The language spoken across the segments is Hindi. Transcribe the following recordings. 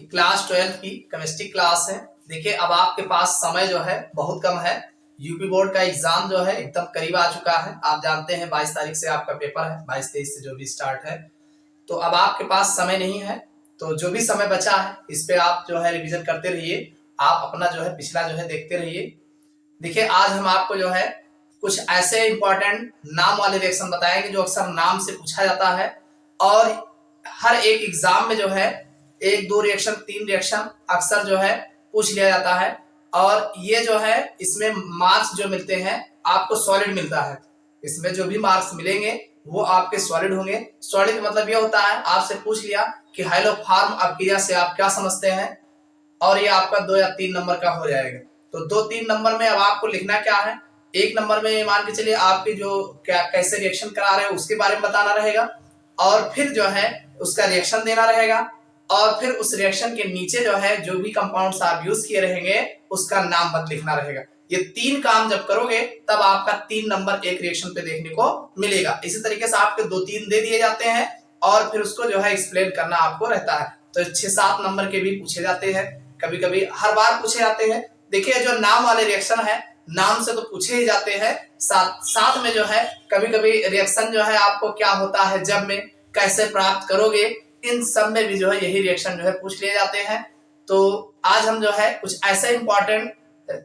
क्लास 12 की केमिस्ट्री क्लास है। देखिए अब आपके पास समय जो है बहुत कम है। यूपी बोर्ड का एग्जाम जो है एकदम करीब आ चुका है। आप जानते हैं 22 तारीख से आपका पेपर है, 22-23 से जो भी स्टार्ट है। तो अब आपके पास समय नहीं है, तो जो भी समय बचा है इस पे आप जो है रिवीजन करते रहिए। आप अपना जो है पिछला जो है देखते रहिए। देखिए आज हम आपको जो है कुछ ऐसे इंपॉर्टेंट नाम वाले रिएक्शन बताएंगे जो अक्सर नाम से पूछा जाता है, और हर एक एग्जाम में जो है 1-2 रिएक्शन 3 रिएक्शन अक्सर जो है पूछ लिया जाता है। और ये जो है इसमें मार्क्स जो मिलते हैं आपको सॉलिड मिलता है। इसमें जो भी मार्क्स मिलेंगे वो आपके सॉलिड होंगे। सॉलिड मतलब ये होता है आपसे पूछ लिया कि हाइलोफॉर्म अपक्रिया से आप क्या समझते हैं, और ये आपका 2 या 3 नंबर का हो जाएगा। तो 2-3 नंबर में अब आपको लिखना क्या है, 1 नंबर में मान के चलिए आपके जो क्या कैसे रिएक्शन करा रहे हो उसके बारे में बताना रहेगा, और फिर जो है उसका रिएक्शन देना रहेगा, और फिर उस रिएक्शन के नीचे जो है जो भी कंपाउंड्स आप यूज किए रहेंगे उसका नाम मत लिखना रहेगा। ये 3 काम जब करोगे तब आपका 3 नंबर एक रिएक्शन पे देखने को मिलेगा। इसी तरीके से आपके 2-3 दे दिए जाते हैं और फिर उसको जो है एक्सप्लेन करना आपको रहता है। तो 6-7 नंबर के भी पूछे जाते हैं, कभी कभी हर बार पूछे जाते हैं। देखिए जो नाम वाले रिएक्शन है नाम से तो पूछे ही जाते हैं, साथ में जो है कभी कभी रिएक्शन जो है आपको क्या होता है जब में कैसे प्राप्त करोगे, इन सब में भी जो है यही रिएक्शन जो है पूछ लिए जाते हैं। तो आज हम जो है कुछ ऐसे इंपॉर्टेंट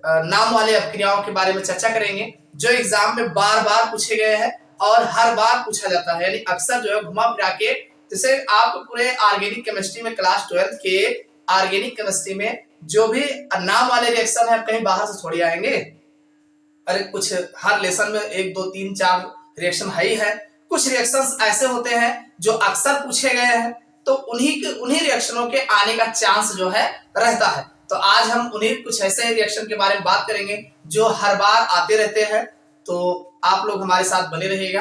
नाम वाले अपक्रियाओं के बारे में चर्चा करेंगे जो एग्जाम में बार बार पूछे गए हैं और हर बार पूछा जाता है, यानी अक्सर जो है घुमा फिरा के। जैसे आप पूरे ऑर्गेनिक केमिस्ट्री में क्लास 12 के ऑर्गेनिक केमिस्ट्री में जो भी नाम वाले रिएक्शन है कहीं बाहर से थोड़ी आएंगे। अरे कुछ हर लेसन में 1-2-3-4 रिएक्शन है ही है। कुछ रिएक्शंस ऐसे होते हैं जो अक्सर पूछे गए हैं, तो उन्हीं रिएक्शनों के आने का चांस जो है रहता है। तो आज हम उन्हीं कुछ ऐसे रिएक्शन के बारे में बात करेंगे जो हर बार आते रहते हैं। तो आप लोग हमारे साथ बने रहिएगा।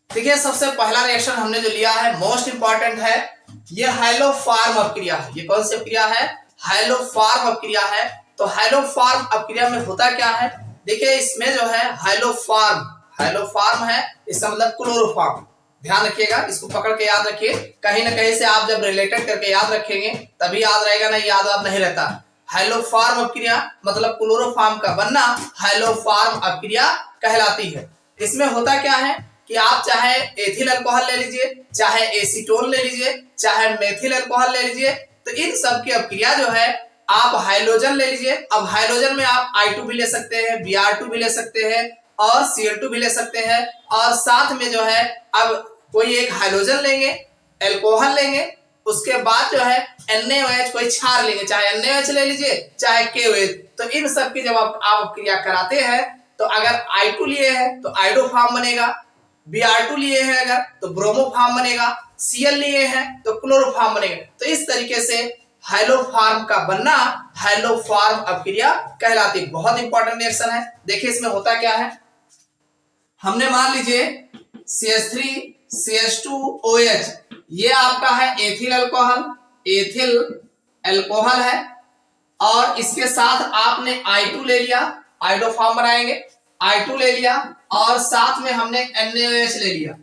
देखिए सबसे पहला रिएक्शन हमने जो लिया है मोस्ट इंपॉर्टेंट है, ये हाइलोफॉर्म अपक्रिया है। ये कौन सी अपक्रिया है? हाइलोफॉर्म अपक्रिया है। तो हाइलोफॉर्म अपक्रिया में होता क्या है, देखिए इसमें जो है हाइलोफॉर्म है, इसका मतलब क्लोरोफॉर्म। ध्यान रखिएगा, इसको पकड़ के याद रखिए। कहीं ना कहीं से आप जब रिलेटेड करके याद रखेंगे तभी याद रहेगा, नहीं याद नहीं रहता। हाइलोफॉर्म अपक्रिया मतलब क्लोरोफॉर्म का बनना हाइलोफॉर्म अपक्रिया कहलाती है। इसमें होता क्या है कि आप चाहे एथिल अल्कोहल ले लीजिए, चाहे एसीटोन ले लीजिए, चाहे मेथिल अल्कोहल ले लीजिए, तो इन सब की अपक्रिया जो है आप हाइड्रोजन ले लीजिए। अब हाइड्रोजन में आप I2 भी ले सकते हैं, Br2 भी ले सकते हैं और Cl2 भी ले सकते हैं, और साथ में जो है अब कोई एक हाइड्रोजन लेंगे, अल्कोहल लेंगे, उसके बाद जो है NaOH कोई क्षार लेंगे, चाहे NaOH ले लीजिए चाहे KOH। तो इन सब की जब आप अपक्रिया कराते हैं तो अगर I2 लिए हैं तो आइडो फॉर्म बनेगा, Br2 लिए हैं अगर तो ब्रोमो फॉर्म बनेगा, Cl लिए हैं तो क्लोरो फॉर्म बनेगा। तो इस तरीके से हाइलोफॉर्म का बनना हाइलोफॉर्म अपक्रिया कहलाती है। बहुत इंपॉर्टेंट रिएक्शन है। देखिए इसमें होता क्या है, हमने मान लीजिए CH3CH2OH, ये आपका है एथिल अल्कोहल है, और इसके साथ आपने I2 ले लिया, आइडो फॉर्म बनाएंगे, I2 ले लिया, और साथ में हमने NaOH ले लिया।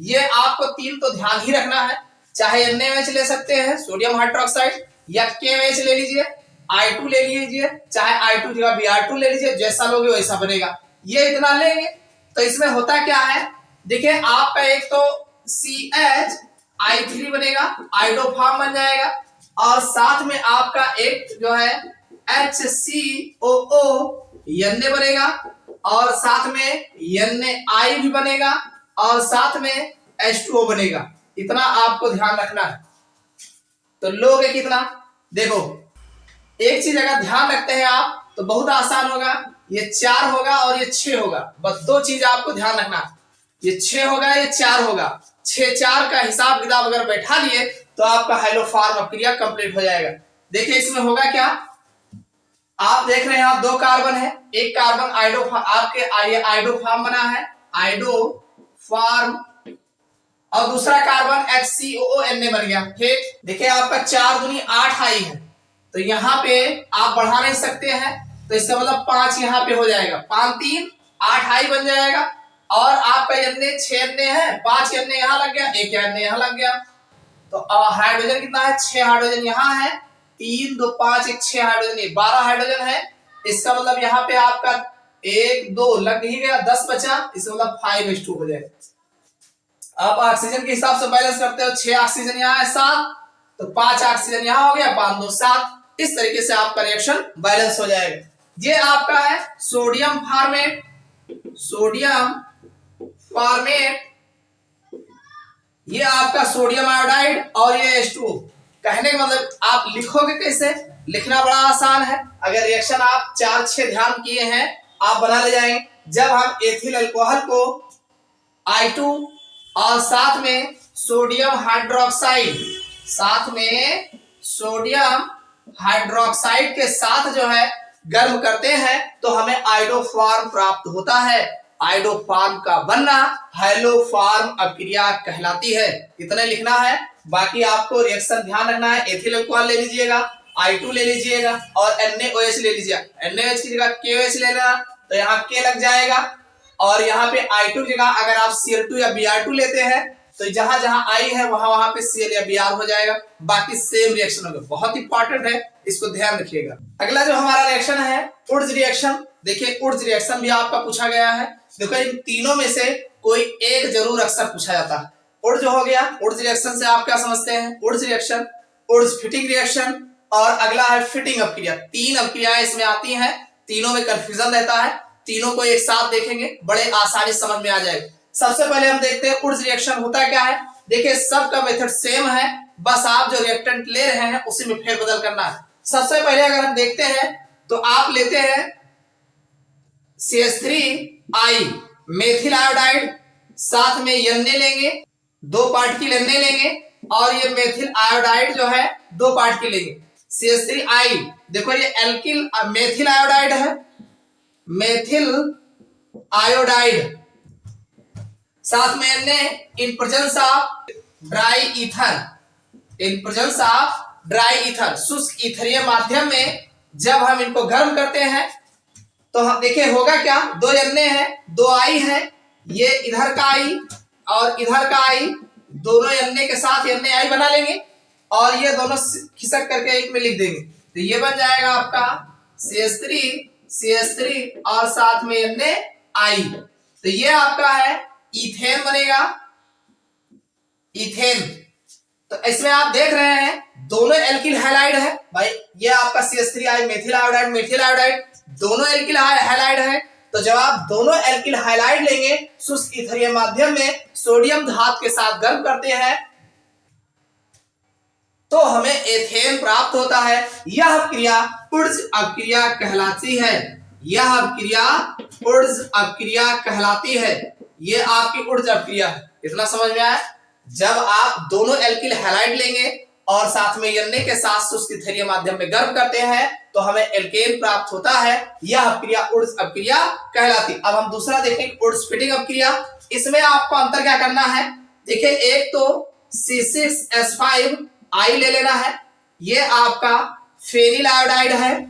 ये आपको 3 तो ध्यान ही रखना है, चाहे NaOH ले सकते हैं सोडियम हाइड्रोक्साइड, या KOH ले लीजिए, I2 ले लीजिए, चाहे I2 जगह Br2 ले लीजिए, जैसा लोगे वैसा बनेगा। ये इतना लेंगे तो इसमें होता क्या है, देखिए आपका एक तो CH3 बनेगा, आइडो फॉर्म बन जाएगा, और साथ में आपका एक जो है HCOO Na बनेगा, और साथ में NaI भी बनेगा, और साथ में H2O बनेगा। इतना आपको ध्यान रखना है। तो लोगे कितना, देखो एक चीज अगर ध्यान रखते हैं आप तो बहुत आसान होगा, ये 4 होगा और ये 6 होगा। बस 2 चीज आपको ध्यान रखना, ये 6 होगा ये 4 होगा। 6-4 का हिसाब किताब अगर बैठा लिए तो आपका हाइलोफॉर्म अपक्रिया कंप्लीट हो जाएगा। देखिए इसमें होगा क्या, आप देख रहे हैं आप 2 कार्बन है, एक कार्बन आइडो आपके आइडो फॉर्म बना है, आइडो फॉर्म, और दूसरा कार्बन HCOO बन गया। ठीक, देखिए आपका 4 दूनी 8 आई है, तो यहाँ पे आप बढ़ा नहीं सकते हैं, तो इसका मतलब 5 यहाँ पे हो जाएगा, 5-3 8 आई बन जाएगा। और आपका Na 6 Na है, 5 Na यहाँ लग गया, 1 Na यहाँ लग गया। तो हाइड्रोजन कितना है, 6 हाइड्रोजन यहाँ है, 3 2 5 1 6 हाइड्रोजन, ये 12 हाइड्रोजन है। इसका मतलब यहाँ पे आपका 1 2 लग ही गया, 10 बचा, इसका मतलब 5:2 हो जाएगा। अब ऑक्सीजन के हिसाब से बैलेंस करते हो, 6 ऑक्सीजन यहाँ है, 7 तो 5 ऑक्सीजन यहाँ हो गया, 5 2 7। इस तरीके से आपका रिएक्शन बैलेंस हो जाएगा। ये आपका है सोडियम फॉर्मेट, सोडियम फॉर्मेट, ये आपका सोडियम आयोडाइड और ये H2O। कहने का मतलब आप लिखोगे कैसे, लिखना बड़ा आसान है। अगर रिएक्शन आप 4-6 ध्यान किए हैं आप बना ले जाएंगे। जब हम एथिल अल्कोहल को I2 और साथ में सोडियम हाइड्रोक्साइड, साथ में सोडियम हाइड्रोक्साइड के साथ जो है गर्म करते हैं तो हमें आयोडोफॉर्म प्राप्त होता है। आयोडोफॉर्म का बनना हैलोफॉर्म अभिक्रिया कहलाती है। इतना लिखना है, बाकी आपको रिएक्शन ध्यान रखना है। एथिल अल्कोहल ले लीजिएगा, I2 ले लीजिएगा और NaOH ले लीजिएगा। NaOH की जगह KOH ले लेना तो यहाँ K लग जाएगा, और यहाँ पे I2 की जगह अगर आप Cl2 या Br2 लेते हैं तो जहां जहां I है वहां वहां पे Cl या Br हो जाएगा, बाकी सेम रिएक्शन होगा। बहुत इंपॉर्टेंट है, इसको ध्यान रखिएगा। अगला जो हमारा रिएक्शन है उर्ज रिएक्शन। देखिए उर्ज रिएक्शन भी आपका पूछा गया है। देखो इन तीनों में से कोई एक जरूर अक्सर पूछा जाता है। उर्ज हो गया, उर्ज रिएक्शन से आप क्या समझते हैं, उर्ज रिएक्शन, उर्ज फिटिंग रिएक्शन, और अगला है फिटिंग अपक्रिया। 3 अपक्रियाएं इसमें आती हैं, तीनों में कंफ्यूजन रहता है। तीनों को एक साथ देखेंगे बड़े आसानी समझ में आ जाएगा। सबसे पहले हम देखते हैं उर्ज रिएक्शन होता क्या है। देखिए सबका मेथड सेम है, बस आप जो रिएक्टेंट ले रहे हैं उसी में फेरबदल करना है। सबसे पहले अगर हम देखते हैं तो आप लेते हैं CH3I मेथिल आयोडाइड, साथ में Na लेंगे, 2 पार्टिकल Na लेंगे, और ये मेथिल आयोडाइड जो है 2 पार्टिकल लेंगे। CH3I देखो ये एल्किल मेथिल आयोडाइड है, मेथिल आयोडाइड, साथ में Na in presence of dry ether, in presence of dry ether, शुष्क ईथरीय माध्यम में जब हम इनको गर्म करते हैं तो हम देखिए होगा क्या, 2 Na है, 2 I है, ये इधर का I और इधर का I, दोनों Na के साथ NaI बना लेंगे और ये दोनों खिसक करके एक में लिख देंगे तो ये बन जाएगा आपका CH3 और साथ में NaI। तो ये आपका है इथेन बनेगा, इथेन। तो इसमें आप देख रहे हैं दोनों एल्किल हैलाइड है भाई, ये आपका CH3I methyl iodide, methyl iodide दोनों एल्किल हैलाइड है। तो जब आप दोनों एल्किल हैलाइड लेंगे शुष्क ईथरीय माध्यम में सोडियम धातु के साथ गर्म करते हैं तो हमें एथेन प्राप्त होता है। यह क्रिया उर्ज अपक्रिया कहलाती है, यह क्रिया उर्ज अपक्रिया कहलाती है। ये आपकी उर्ज अपक्रिया है, इतना समझ में आया। जब आप दोनों एल्किल हैलाइड लेंगे और साथ में Na के साथ शुष्क ईथरीय माध्यम में गर्म करते हैं तो हमें एल्केन प्राप्त होता है। यह अपक्रिया उर्ज अपक्रिया कहलाती। अब हम दूसरा देखेंगे उर्ज फिटिंग अपक्रिया। इसमें आपको अंतर क्या करना है, देखिए एक तो C6H5I ले लेना है, ये आपका फेनिल आयोडाइड है,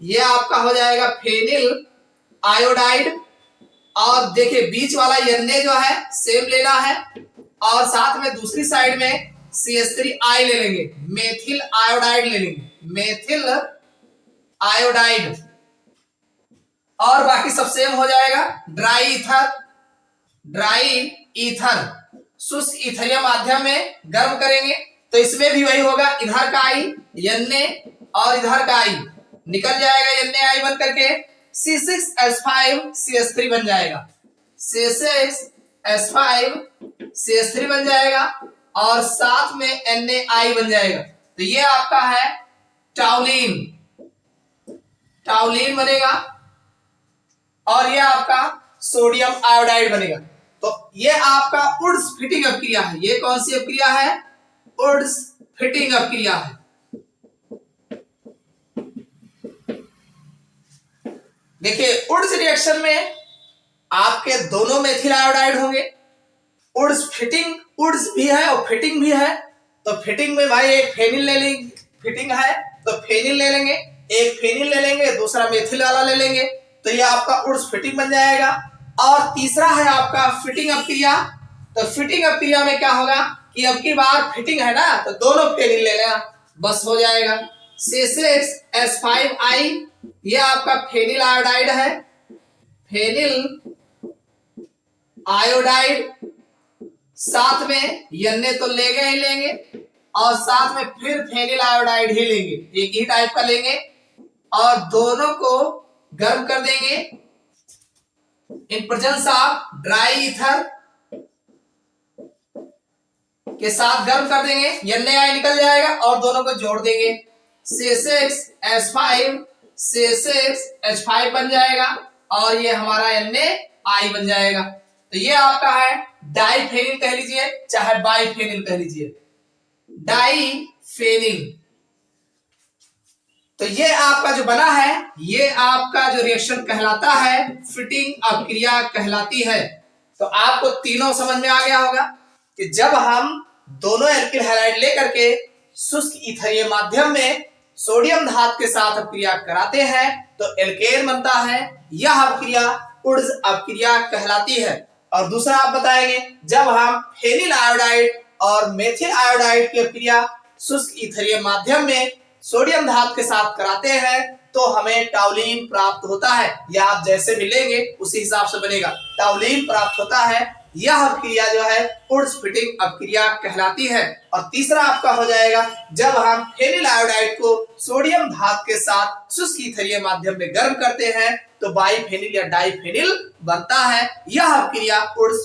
ये आपका हो जाएगा फेनिल आयोडाइड, और देखिए बीच वाला Na जो है सेम लेना है, और साथ में दूसरी साइड में CH3I ले लेंगे, मेथिल आयोडाइड ले लेंगे, मेथिल आयोडाइड, और बाकी सब सेम हो जाएगा। ड्राई ईथर, ड्राई ईथर शुष्क ईथरीय माध्यम में गर्म करेंगे तो इसमें भी वही होगा, इधर का I Na और इधर का I निकल जाएगा, NaI बन करके C6H5CH3 बन जाएगा, C6H5CH3 बन जाएगा और साथ में NaI बन जाएगा। तो ये आपका है टाउलिन, टाउलिन बनेगा, और ये आपका सोडियम आयोडाइड बनेगा। तो ये आपका उर्ज फिटिंग अपक्रिया है। ये कौन सी अपक्रिया है, उर्ज फिटिंग अपक्रिया है। देखिए उर्ज रिएक्शन में आपके दोनों मेथिल आयोडाइड होंगे। उर्ज फिटिंग, उर्ज भी है और फिटिंग भी है। तो फिटिंग में भाई एक फेनिल ले लेंगे, फिटिंग है तो फेनिल ले लेंगे, एक फेनिल ले लेंगे, दूसरा मेथिल वाला ले लेंगे, तो ये आपका उर्ज फिटिंग बन जाएगा। और तीसरा है आपका फिटिंग अपक्रिया। तो फिटिंग अपक्रिया में क्या होगा कि अब की बार फिटिंग है ना तो दोनों फेनिल ले लेना, बस हो जाएगा। C6H5I ये आपका फेनिल आयोडाइड है, फेनिल आयोडाइड। साथ में Na तो लेंगे ही लेंगे और साथ में फिर फेनिल आयोडाइड ही लेंगे, एक ही टाइप का लेंगे और दोनों को गर्म कर देंगे in presence of dry ether के साथ गर्म कर देंगे, Na निकल जाएगा और दोनों को जोड़ देंगे। C6H5 C6H5 बन जाएगा और ये हमारा NaI बन जाएगा। तो ये आपका है डाइफेनिल कह लीजिए चाहे बाइफेनिल कह लीजिए, डाइफेनिल। तो ये आपका जो बना है ये आपका जो रिएक्शन कहलाता है फिटिंग अभिक्रिया कहलाती है। तो आपको तीनों समझ में आ गया होगा कि जब हम दोनों एल्किल हैलाइड लेकर के शुष्क ईथरीय माध्यम में सोडियम धातु के साथ अभिक्रिया कराते हैं तो एल्केन बनता है। यह अभिक्रिया उर्ज अभिक्रिया कहलाती है। और दूसरा आप बताएंगे जब हम फेनिल आयोडाइड और मेथिल आयोडाइड की अभिक्रिया शुष्क ईथरीय माध्यम में सोडियम धातु के साथ कराते हैं तो हमें टाउलिन प्राप्त होता है। या आप जैसे भी लेंगे उसी हिसाब से बनेगा, टाउलिन प्राप्त होता है। यह अभिक्रिया जो है उर्ज फिटिंग अभिक्रिया कहलाती है। और तीसरा आपका हो जाएगा जब हम फेनिल आयोडाइड को सोडियम धातु के साथ शुष्क ईथरीय माध्यम में गर्म करते हैं तो बाइफेनिल या डाइफेनिल बनता है। यह अभिक्रिया उर्ज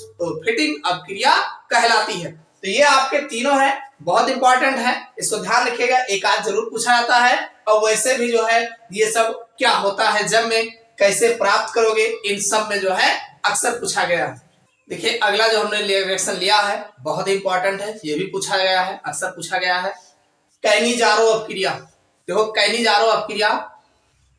फिटिंग अभिक्रिया कहलाती है। तो ये आपके तीनों हैं, बहुत इंपॉर्टेंट है, इसको ध्यान रखिएगा, एक आध जरूर पूछा जाता है। और वैसे भी जो है ये सब क्या होता है जब में कैसे प्राप्त करोगे इन सब में जो है अक्सर पूछा गया है। देखिए अगला जो हमने रिएक्शन लिया है बहुत ही इंपॉर्टेंट है, ये भी पूछा गया है, अक्सर पूछा गया है, कैनिजारो अभिक्रिया। देखो कैनिजारो अभिक्रिया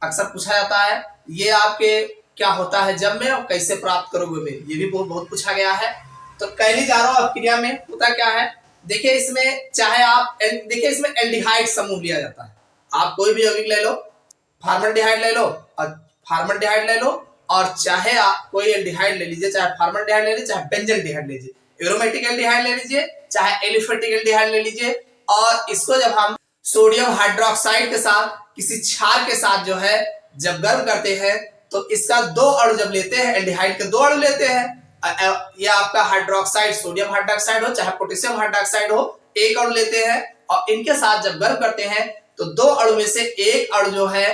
अक्सर पूछा जाता है, ये आपके क्या होता है जब में और कैसे प्राप्त करोगे में, ये भी बहुत पूछा गया है। तो कैनिजारो अभिक्रिया में होता क्या है, देखिए इसमें चाहे आप देखिए इसमें एल्डिहाइड समूह लिया जाता है। आप कोई भी यौगिक ले लो, फार्मल्डिहाइड ले लो और फार्मल्डिहाइड ले लो, और चाहे आप कोई एल्डिहाइड ले लीजिए, चाहे फार्मल्डिहाइड ले लीजिए चाहे बेंजल्डिहाइड ले लीजिए, एरोमेटिक एल्डिहाइड ले लीजिए चाहे एलिफेटिक एल्डिहाइड ले लीजिए। और इसको जब हम सोडियम हाइड्रोक्साइड के साथ किसी क्षार के साथ जो है जब गर्म करते हैं तो इसका दो अणु जब लेते हैं, एल्डिहाइड के दो अणु लेते हैं, यह आपका हाइड्रोक्साइड सोडियम हाइड्रोक्साइड हो चाहे पोटेशियम हाइड्रोक्साइड हो, एक अणु लेते हैं और इनके साथ जब गर्म करते हैं तो दो अणु में से एक अणु जो है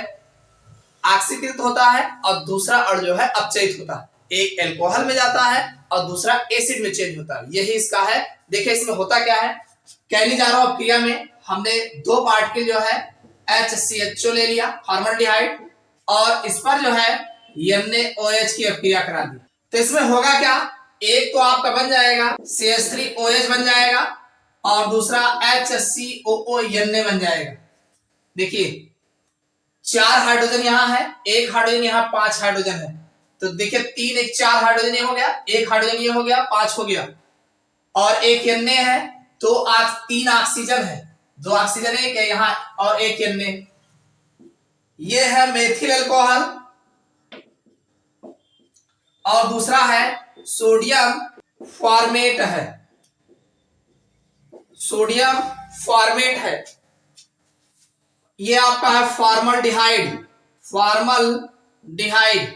ऑक्सीकृत होता है और दूसरा अणु जो है अपचयित होता है। एक अल्कोहल में जाता है और दूसरा एसिड में चेंज होता है, यही इसका है। देखिए इसमें होता क्या है, कैनिजारो अभिक्रिया में हमने दो पार्टिकल जो है HCHO ले लिया फार्मल्डिहाइड और इस पर जो है NaOH की अभिक्रिया करा दी। तो इसमें होगा क्या, एक तो आपका बन जाएगा CH3OH बन जाएगा और दूसरा HCOO Na बन जाएगा। देखिए 4 हाइड्रोजन यहाँ है, एक हाइड्रोजन यहाँ, 5 हाइड्रोजन है। तो देखिए 3 1 4 हाइड्रोजन ये हो गया, एक हाइड्रोजन ये हो गया, 5 हो गया और एक Na है, 3 ऑक्सीजन है, 2 ऑक्सीजन एक है यहाँ और एक Na। ये है मेथिल अल्कोहल और दूसरा है सोडियम फॉर्मेट है, सोडियम फॉर्मेट है। ये आपका है फॉर्मल्डिहाइड, फॉर्मल्डिहाइड।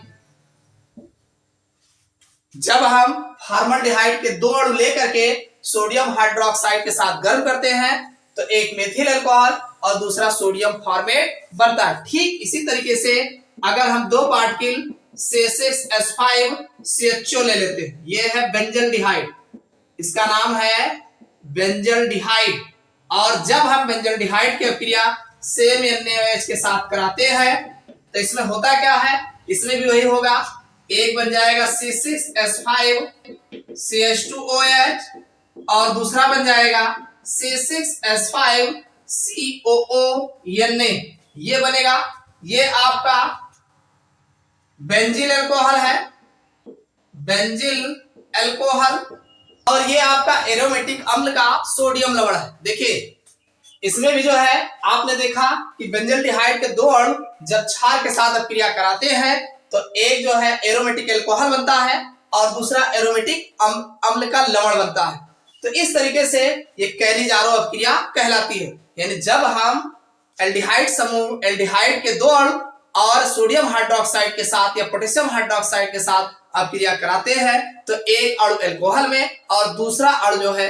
जब हम फॉर्मल्डिहाइड के दो अणु लेकर के सोडियम हाइड्रोक्साइड के साथ गर्म करते हैं तो एक मेथिल अल्कोहल और दूसरा सोडियम फॉर्मेट बनता है। ठीक इसी तरीके से अगर हम दो पार्टिकल C6H5 CHO ले लेते हैं, ये है बेंजल्डिहाइड, इसका नाम है बेंजल्डिहाइड। और जब हम बेंजल्डिहाइड की अभिक्रिया सेम NaOH के साथ कराते हैं तो इसमें होता क्या है, इसमें भी वही होगा, एक बन जाएगा C6H5 CH2OH और दूसरा बन जाएगा C6H5 COO Na, ये बनेगा। ये आपका बेंजील अल्कोहल है, बेंजील अल्कोहल, और ये आपका एरोमेटिक अम्ल का सोडियम लवण है। देखिए इसमें भी जो है आपने देखा कि बेंजल्डिहाइड के दो अणु जब क्षार के साथ अभिक्रिया कराते हैं तो एक जो है एरोमेटिक अल्कोहल बनता है और दूसरा एरोमेटिक अम्ल का लवण बनता है। तो इस तरीके से ये कैनिजारो अभिक्रिया कहलाती है। यानी जब हम एल्डिहाइड समूह, एल्डिहाइड के दो अणु और सोडियम हाइड्रोक्साइड के साथ या पोटेशियम हाइड्रोक्साइड के साथ अपक्रिया कराते हैं तो एक अणु अल्कोहल में और दूसरा अणु जो है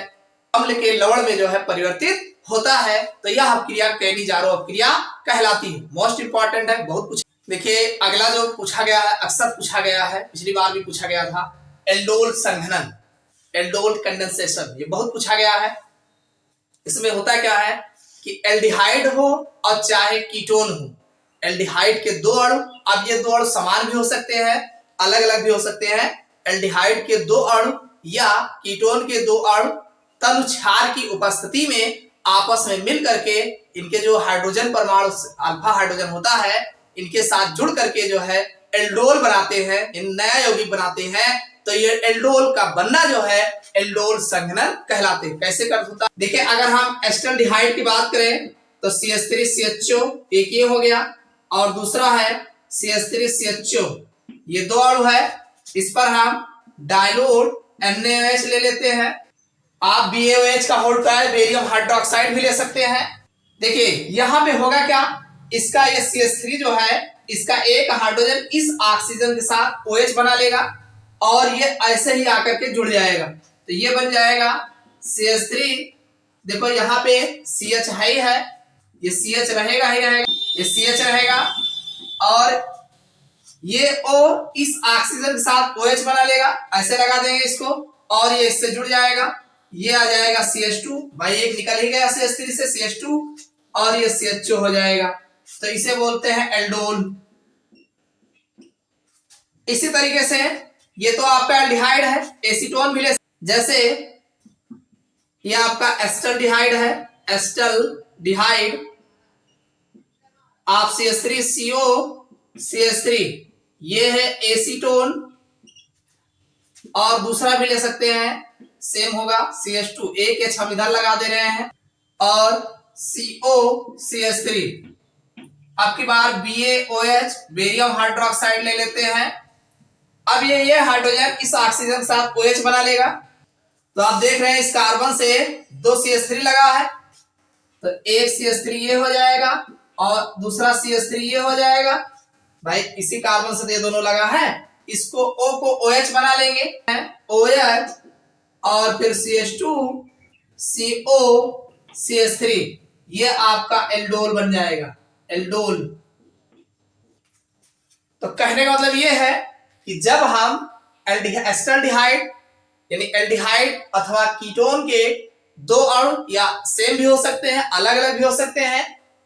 अम्ल के लवण में जो है परिवर्तित होता है। तो यह अपक्रिया कैनिजारो अपक्रिया कहलाती है। मोस्ट इंपॉर्टेंट है, बहुत कुछ। देखिए अगला जो पूछा गया है, अक्सर पूछा गया है, पिछली बार भी पूछा गया था, एल्डोल संघनन, एल्डोल कंडेंसेशन, ये बहुत पूछा गया है। इसमें होता क्या है कि एल्डिहाइड हो और चाहे कीटोन हो, एल्डिहाइड के दो अणु, अब ये दो अणु समान भी हो सकते हैं, अलग अलग भी हो सकते हैं। एल्डिहाइड के दो अणु या कीटोन के दो अणु तनु क्षार की उपस्थिति में आपस में मिल करके इनके जो हाइड्रोजन परमाणु अल्फा हाइड्रोजन होता है इनके साथ जुड़ करके जो है एल्डोल बनाते हैं, इन नया यौगिक बनाते हैं। तो ये एल्डोल का बनना जो है एल्डोल संघनन कहलाते हैं। कैसे कर होता है देखिए, अगर हम एस्टल्डिहाइड की बात करें तो CH3CHO एक ये हो गया और दूसरा है CH3CHO, ये दो अणु है। इस पर हम डाइल्यूट NaOH ले लेते हैं। आप BaOH का होल ट्रायल बेरियम हाइड्रोक्साइड भी ले सकते हैं। देखिए यहां पे होगा क्या, इसका ये CH3 जो है इसका एक हाइड्रोजन इस ऑक्सीजन के साथ OH बना लेगा और ये ऐसे ही आकर के जुड़ जाएगा। तो ये बन जाएगा CH3। देखो यहाँ पे CH है, ये CH रहेगा ही रहेगा, ये CH रहेगा और ये O इस ऑक्सीजन के साथ OH बना लेगा, ऐसे लगा देंगे इसको और ये इससे जुड़ जाएगा, ये आ जाएगा CH2। भाई एक निकल ही गया CH3 से CH2 और ये CHO हो जाएगा। तो इसे बोलते हैं एल्डोल। इसी तरीके से ये तो आपका एल्डिहाइड है, एसीटोन भी ले, जैसे ये आपका एस्टल्डिहाइड है, एस्टल्डिहाइड, आप CH3CO CH3, ये है एसीटोन और दूसरा भी ले सकते हैं, सेम होगा CH2, एक H हम इधर लगा दे रहे हैं और CO CH3। अब की बार BaOH बेरियम हाइड्रोक्साइड ले लेते हैं। अब ये हाइड्रोजन इस ऑक्सीजन के साथ OH बना लेगा। तो आप देख रहे हैं इस कार्बन से दो CH3 लगा है, तो एक CH3 ये हो जाएगा और दूसरा CH3 ये हो जाएगा। भाई इसी कार्बन से ये दोनों लगा है, इसको O को OH बना लेंगे, OH और फिर CH2 CO CH3, ये आपका एल्डोल बन जाएगा, एल्डोल। तो कहने का मतलब ये है कि जब हम एस्टल्डिहाइड यानी एल्डिहाइड अथवा कीटोन के दो अणु या सेम भी हो सकते हैं, अलग अलग भी हो सकते हैं,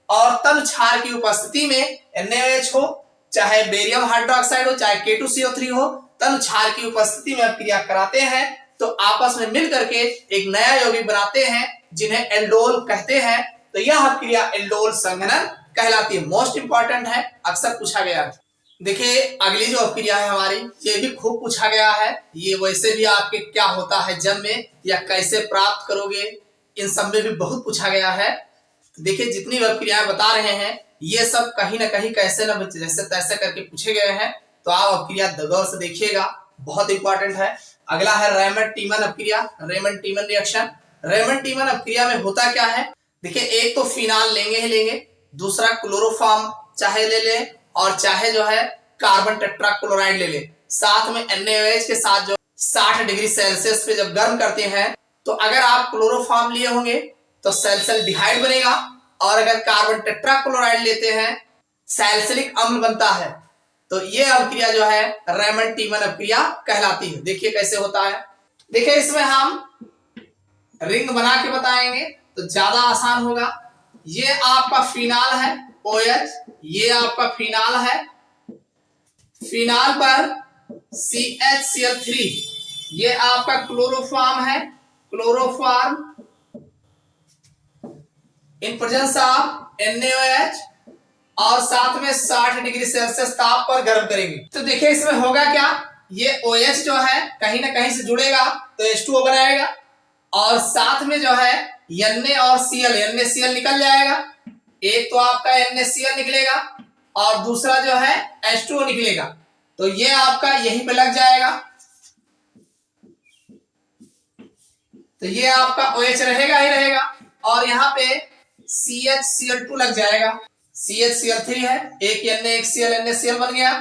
और तनु क्षार की उपस्थिति में NaOH हो, चाहे बेरियम हाइड्रोक्साइड हो, चाहे K2CO3 हो, तनु क्षार की उपस्थिति में क्रिया कराते हैं तो आपस में मिल करके एक नया यौगिक बनाते हैं जिन्हें एल्डोल कहते हैं। तो यह क्रिया एल्डोल संघनन कहलाती है। मोस्ट इंपॉर्टेंट है, अक्सर पूछा गया है। देखिए अगली जो अपक्रिया है हमारी, ये भी खूब पूछा गया है। ये वैसे भी आपके क्या होता है जन्म में या कैसे प्राप्त करोगे, इन सब में भी बहुत पूछा गया है। देखिए जितनी भी अपक्रियाएं बता रहे हैं ये सब कहीं ना कहीं कैसे न जैसे तैसे करके पूछे गए हैं, तो आप अपक्रिया गौर से देखिएगा, बहुत इंपॉर्टेंट है। अगला है रेमंड टीमन अपक्रिया, रेमंड टीमन रिएक्शन। रेमंड टीमन अपक्रिया में होता क्या है, देखिए एक तो फिनाल लेंगे ही लेंगे, दूसरा क्लोरोफॉर्म चाहे ले ले और चाहे जो है कार्बन टेट्राक्लोराइड ले ले, साथ में NaOH के साथ जो 60 डिग्री सेल्सियस पे जब गर्म करते हैं तो अगर आप क्लोरोफॉर्म लिए होंगे तो सैलिसिल्डिहाइड बनेगा और अगर कार्बन टेट्राक्लोराइड लेते हैं सैलिसिलिक अम्ल बनता है। तो ये अपक्रिया जो है रेमंड टीमन अपक्रिया कहलाती है। देखिए कैसे होता है, देखिए इसमें हम रिंग बना के बताएंगे तो ज्यादा आसान होगा। ये आपका फिनाल है OH, ये आपका फिनाल है, फिनाल पर CHCl3, ये आपका क्लोरोफॉर्म है, chloroform in presence of NaOH और साथ में 60 डिग्री सेल्सियस ताप पर गर्म करेंगे। तो देखिए इसमें होगा क्या, ये OH जो है कहीं ना कहीं से जुड़ेगा तो H2O बनाएगा और साथ में जो है Na और Cl, NaCl निकल जाएगा। एक तो आपका NaCl निकलेगा और दूसरा जो है H2O निकलेगा, तो ये आपका यहीं पे लग जाएगा। तो ये आपका OH रहेगा ही रहेगा और यहाँ पे CHCl2 लग जाएगा। CHCl3 है, एक Na एक Cl NaCl बन गया।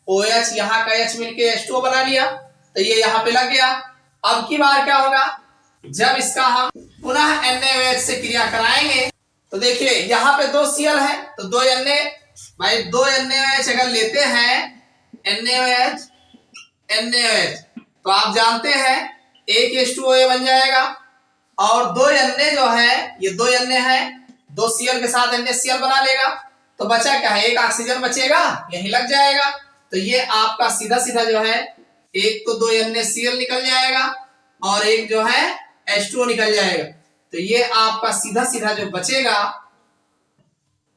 OH यहाँ का H मिलके H2O बना लिया, तो ये यहाँ पे लग गया। अब की बार क्या होगा, जब इसका हम पुनः NaOH से क्रिया कराएंगे तो देखिए यहाँ पे 2 Cl है तो 2 Na, भाई 2 NaOH अगर लेते हैं NaOH NaOH तो आप जानते हैं एक H2O बन जाएगा, और 2 Na जो है ये 2 Na है, 2 Cl के साथ NaCl बना लेगा, तो बचा क्या है, एक ऑक्सीजन बचेगा, यही लग जाएगा। तो ये आपका सीधा सीधा जो है एक तो 2 NaCl निकल जाएगा और एक जो है H2O निकल जाएगा। तो ये आपका सीधा सीधा जो बचेगा,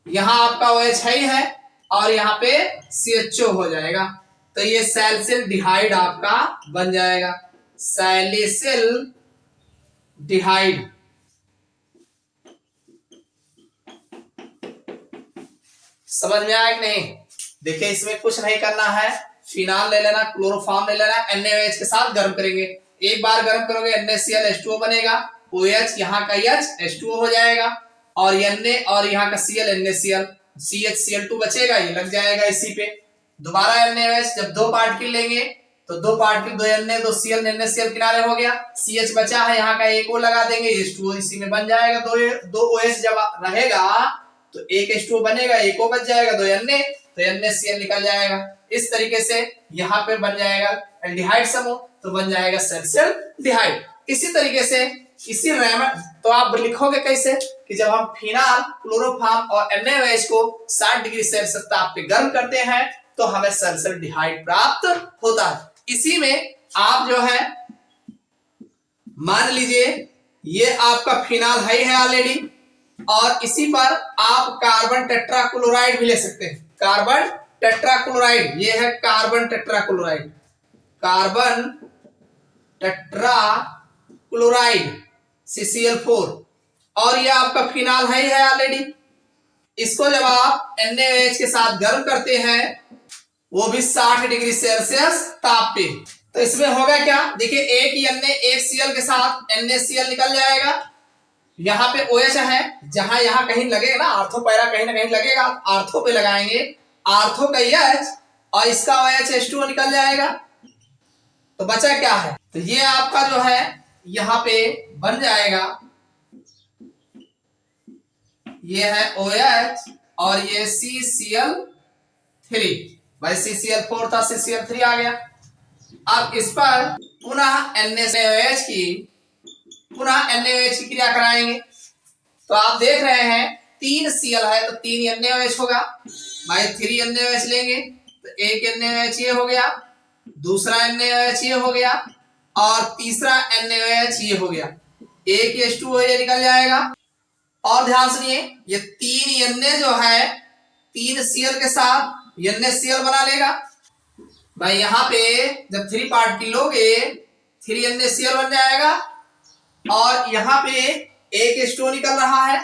यहाँ आपका OH है और यहाँ पे CHO हो जाएगा, तो ये सैलिसिलडिहाइड आपका बन जाएगा, सैलिसिलडिहाइड। समझ में आया कि नहीं? देखिए इसमें कुछ नहीं करना है, फिनाल ले लेना, क्लोरोफॉर्म ले लेना, NaOH के साथ गर्म करेंगे। एक बार गर्म करोगे NaCl H2O बनेगा, OH यहाँ का H H2O हो जाएगा, और Na और यहाँ का Cl NaCl, CHCl2 बचेगा, ये लग जाएगा इसी पे। दोबारा NaOH जब 2 पार्टिकल लेंगे तो 2 पार्टिकल 2 Na 2 Cl NaCl किनारे हो गया, CH बचा है, यहाँ का एक O लगा देंगे, H2O इसी में बन जाएगा। 2 OH जब रहेगा तो एक H2O बनेगा, एक O बच जाएगा, 2 Na तो NaCl निकल जाएगा। इस तरीके से यहाँ पे बन जाएगा एल्डिहाइड समूह, तो बन जाएगा सैलिसिलडिहाइड। इसी तरीके से इसी रेमंड, तो आप लिखोगे कैसे कि जब हम फिनाल, क्लोरोफॉर्म और NaOH को 60 डिग्री सेल्सियस ताप पे गर्म करते हैं तो हमें सैलिसिलडिहाइड प्राप्त होता है। इसी में आप जो है मान लीजिए ये आपका फिनाल है ऑलरेडी, और इसी पर आप कार्बन टेट्राक्लोराइड भी ले सकते हैं। कार्बन टेट्राक्लोराइड, ये है carbon tetrachloride, carbon tetrachloride CCl4, और ये आपका फिनाल है ऑलरेडी। इसको जब आप NaOH के साथ गर्म करते हैं, वो भी 60 डिग्री सेल्सियस ताप पे, तो इसमें होगा क्या, देखिए एक Na एक Cl के साथ NaCl निकल जाएगा, यहाँ पे OH है, जहां यहाँ कहीं लगेगा ना आर्थो पैरा, कहीं ना कहीं लगेगा, आर्थो पे लगाएंगे, आर्थो का H और इसका OH H2O निकल जाएगा, तो बचा क्या है, तो ये आपका जो है यहाँ पे बन जाएगा, ये है OH और ये CCl3, भाई CCl4 था, CCl3 आ गया। अब इस पर पुनः NaOH की क्रिया कराएंगे, तो आप देख रहे हैं 3 Cl है तो 3 NaOH होगा, भाई 3 NaOH लेंगे तो एक NaOH ये हो गया, दूसरा NaOH ये हो गया, और तीसरा NaOH ये हो गया, एक H2O ये निकल जाएगा। और ध्यान सुनिए, ये 3 Na जो है 3 Cl के साथ NaCl बना लेगा, भाई यहाँ पे जब 3 पार्टिकल लोगे 3 NaCl बन जाएगा, और यहाँ पे एक H2O निकल रहा है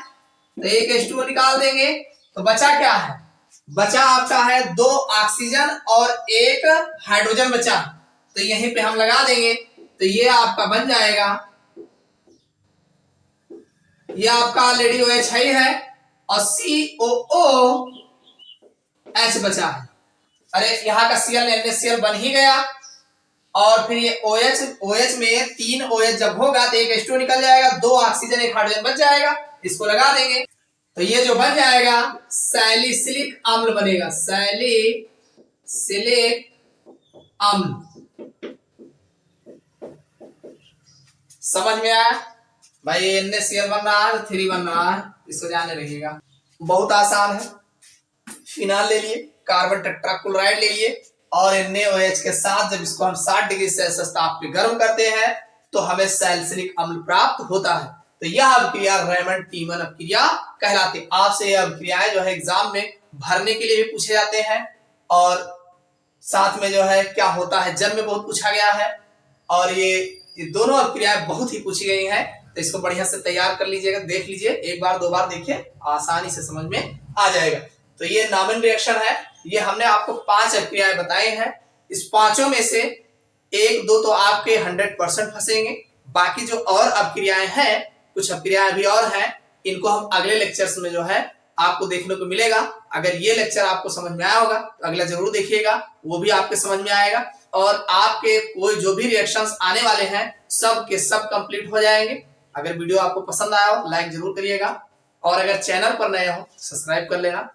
तो एक H2O निकाल देंगे, तो बचा क्या है, बचा आपका है 2 ऑक्सीजन और एक हाइड्रोजन बचा, तो यहीं पे हम लगा देंगे, तो ये आपका बन जाएगा, ये आपका ऑलरेडी OH है और COOH बचा है। अरे यहाँ का Cl NaCl बन ही गया, और फिर ये OH में 3 OH जब होगा तो एक H2O निकल जाएगा, 2 ऑक्सीजन एक हाइड्रोजन बच जाएगा, इसको लगा देंगे, तो ये जो बन जाएगा सैलिसिलिक अम्ल बनेगा, सैलिसिलिक अम्ल। समझ में आया भाई, NaCl बन रहा है, 3 बन रहा है, इसको जाने रहिएगा, बहुत आसान है। फिनाल ले लिए, कार्बन टेट्राक्लोराइड ले लिए, और NaOH के साथ जब इसको हम 60 डिग्री सेल्सियस ताप पे गर्म करते हैं तो हमें सैलिसिलिक अम्ल प्राप्त होता है। तो यह अभिक्रिया रेमंड टीमन अभिक्रिया कहलाती। आपसे यह अभिक्रियाएं जो है एग्जाम में भरने के लिए भी पूछे जाते हैं, और साथ में जो है क्या होता है जब में बहुत पूछा गया है, और ये दोनों अभिक्रियाएं बहुत ही पूछी गई हैं, तो इसको बढ़िया से तैयार कर लीजिएगा, देख लीजिए, एक बार 2 बार देखिए, आसानी से समझ में आ जाएगा। तो ये नॉमिनल रिएक्शन है, ये हमने आपको 5 अभिक्रियाएं बताई हैं, इस पांचों में से 1-2 तो आपके 100% फंसेंगे, बाकी जो और अभिक्रियाएं हैं, कुछ अभिक्रियाएं भी और हैं, इनको हम अगले लेक्चर्स में जो है आपको देखने को मिलेगा। अगर ये लेक्चर आपको समझ में आया होगा तो अगला जरूर देखिएगा, वो भी आपके समझ में आएगा और आपके कोई जो भी रिएक्शंस आने वाले हैं सब के सब कंप्लीट हो जाएंगे। अगर वीडियो आपको पसंद आया हो लाइक जरूर करिएगा और अगर चैनल पर नए हो सब्सक्राइब कर लेना।